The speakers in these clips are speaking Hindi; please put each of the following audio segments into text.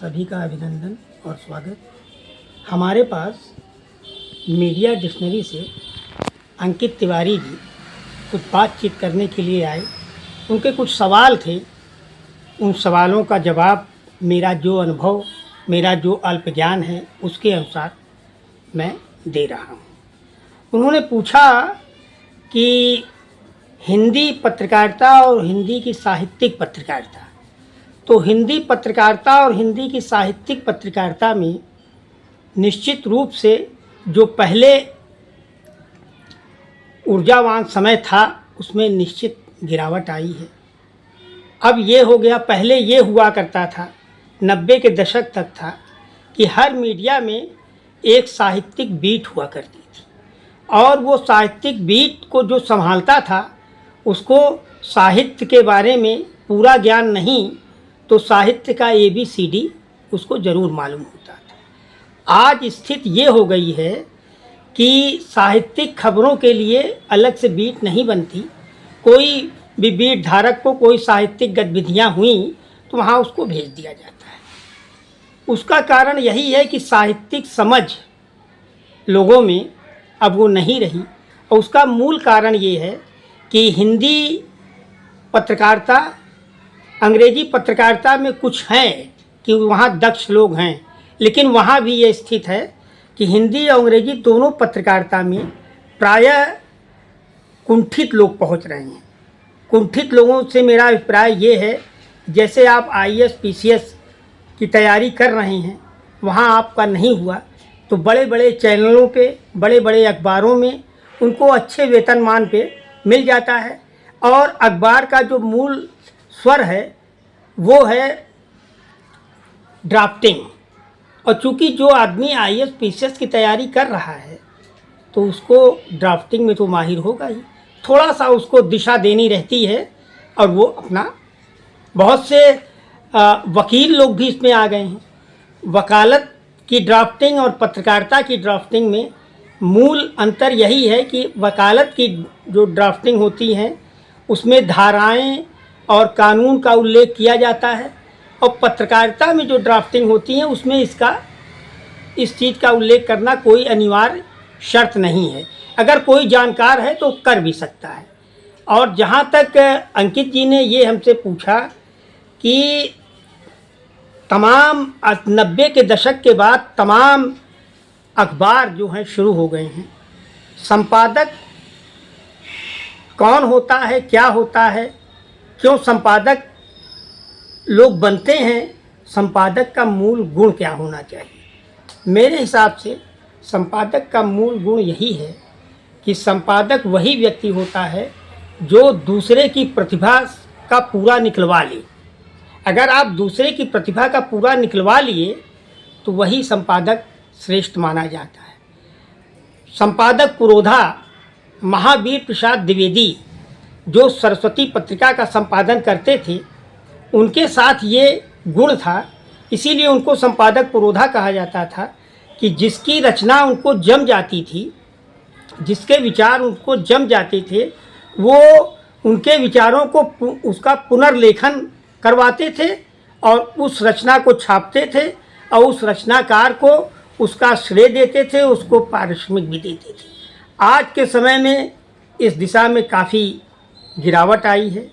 सभी का अभिनंदन और स्वागत। हमारे पास मीडिया डिक्शनरी से अंकित तिवारी जी कुछ बातचीत करने के लिए आए। उनके कुछ सवाल थे, उन सवालों का जवाब मेरा जो अनुभव, मेरा जो अल्प ज्ञान है उसके अनुसार मैं दे रहा हूँ। उन्होंने पूछा कि हिंदी पत्रकारिता और हिंदी की साहित्यिक पत्रकारिता, तो हिंदी पत्रकारिता और हिंदी की साहित्यिक पत्रकारिता में निश्चित रूप से जो पहले ऊर्जावान समय था उसमें निश्चित गिरावट आई है। अब ये हो गया, पहले ये हुआ करता था 90 के दशक तक था कि हर मीडिया में एक साहित्यिक बीट हुआ करती थी और वो साहित्यिक बीट को जो संभालता था उसको साहित्य के बारे में पूरा ज्ञान नहीं तो साहित्य का ABCD उसको ज़रूर मालूम होता था। आज स्थिति ये हो गई है कि साहित्यिक खबरों के लिए अलग से बीट नहीं बनती। कोई भी बीट धारक को कोई साहित्यिक गतिविधियाँ हुई तो वहाँ उसको भेज दिया जाता है। उसका कारण यही है कि साहित्यिक समझ लोगों में अब वो नहीं रही और उसका मूल कारण ये है कि हिंदी पत्रकारिता अंग्रेजी पत्रकारिता में कुछ हैं कि वहाँ दक्ष लोग हैं, लेकिन वहाँ भी ये स्थित है कि हिंदी और अंग्रेजी दोनों पत्रकारिता में प्रायः कुंठित लोग पहुँच रहे हैं। कुंठित लोगों से मेरा अभिप्राय ये है, जैसे आप IAS PCS की तैयारी कर रहे हैं, वहाँ आपका नहीं हुआ तो बड़े बड़े चैनलों पे, बड़े बड़े अखबारों में उनको अच्छे वेतनमान पे मिल जाता है और अखबार का जो मूल स्वर है वो है ड्राफ्टिंग। और चूंकि जो आदमी IAS PCS की तैयारी कर रहा है तो उसको ड्राफ्टिंग में तो माहिर होगा ही, थोड़ा सा उसको दिशा देनी रहती है और वो अपना, बहुत से वकील लोग भी इसमें आ गए हैं। वकालत की ड्राफ्टिंग और पत्रकारिता की ड्राफ्टिंग में मूल अंतर यही है कि वकालत की जो ड्राफ्टिंग होती है उसमें धाराएं और कानून का उल्लेख किया जाता है और पत्रकारिता में जो ड्राफ्टिंग होती है उसमें इस चीज़ का उल्लेख करना कोई अनिवार्य शर्त नहीं है। अगर कोई जानकार है तो कर भी सकता है। और जहाँ तक अंकित जी ने ये हमसे पूछा कि तमाम 90 के दशक के बाद तमाम अखबार जो हैं शुरू हो गए हैं, संपादक कौन होता है, क्या होता है, क्यों संपादक लोग बनते हैं, संपादक का मूल गुण क्या होना चाहिए। मेरे हिसाब से संपादक का मूल गुण यही है कि संपादक वही व्यक्ति होता है जो दूसरे की प्रतिभा का पूरा निकलवा ले। अगर आप दूसरे की प्रतिभा का पूरा निकलवा लिए तो वही संपादक श्रेष्ठ माना जाता है। संपादक पुरोधा महावीर प्रसाद द्विवेदी जो सरस्वती पत्रिका का संपादन करते थे, उनके साथ ये गुण था, इसीलिए उनको संपादक पुरोधा कहा जाता था कि जिसकी रचना उनको जम जाती थी, जिसके विचार उनको जम जाते थे, वो उनके विचारों को उसका पुनर्लेखन करवाते थे और उस रचना को छापते थे और उस रचनाकार को उसका श्रेय देते थे, उसको पारिश्रमिक भी देते थे। आज के समय में इस दिशा में काफ़ी गिरावट आई है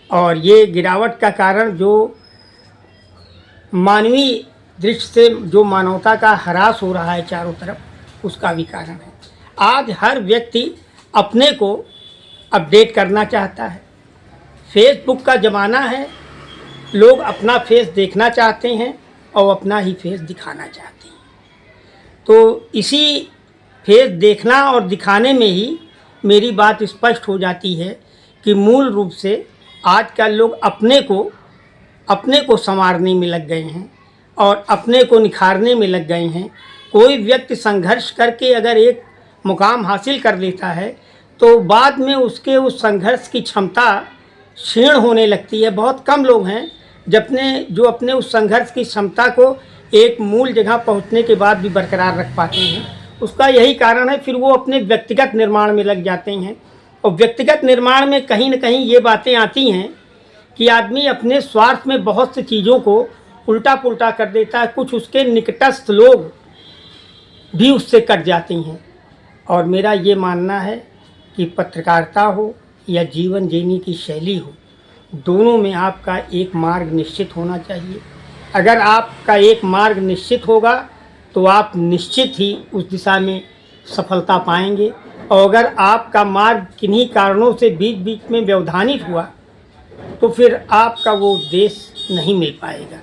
और ये गिरावट का कारण जो मानवीय दृष्टि से जो मानवता का ह्रास हो रहा है चारों तरफ, उसका भी कारण है। आज हर व्यक्ति अपने को अपडेट करना चाहता है। फेसबुक का ज़माना है, लोग अपना फेस देखना चाहते हैं और अपना ही फेस दिखाना चाहते हैं। तो इसी फेस देखना और दिखाने में ही मेरी बात स्पष्ट हो जाती है कि मूल रूप से आजकल लोग अपने को संवारने में लग गए हैं और अपने को निखारने में लग गए हैं। कोई व्यक्ति संघर्ष करके अगर एक मुकाम हासिल कर लेता है तो बाद में उसके उस संघर्ष की क्षमता क्षीण होने लगती है। बहुत कम लोग हैं जो अपने उस संघर्ष की क्षमता को एक मूल जगह पहुंचने के बाद भी बरकरार रख पाते हैं। उसका यही कारण है, फिर वो अपने व्यक्तिगत निर्माण में लग जाते हैं और व्यक्तिगत निर्माण में कहीं न कहीं ये बातें आती हैं कि आदमी अपने स्वार्थ में बहुत सी चीज़ों को उल्टा पुल्टा कर देता है, कुछ उसके निकटस्थ लोग भी उससे कट जाती हैं। और मेरा ये मानना है कि पत्रकारिता हो या जीवन जीने की शैली हो, दोनों में आपका एक मार्ग निश्चित होना चाहिए। अगर आपका एक मार्ग निश्चित होगा तो आप निश्चित ही उस दिशा में सफलता पाएंगे। और अगर आपका मार्ग किन्हीं कारणों से बीच बीच में व्यवधानित हुआ तो फिर आपका वो उद्देश्य नहीं मिल पाएगा।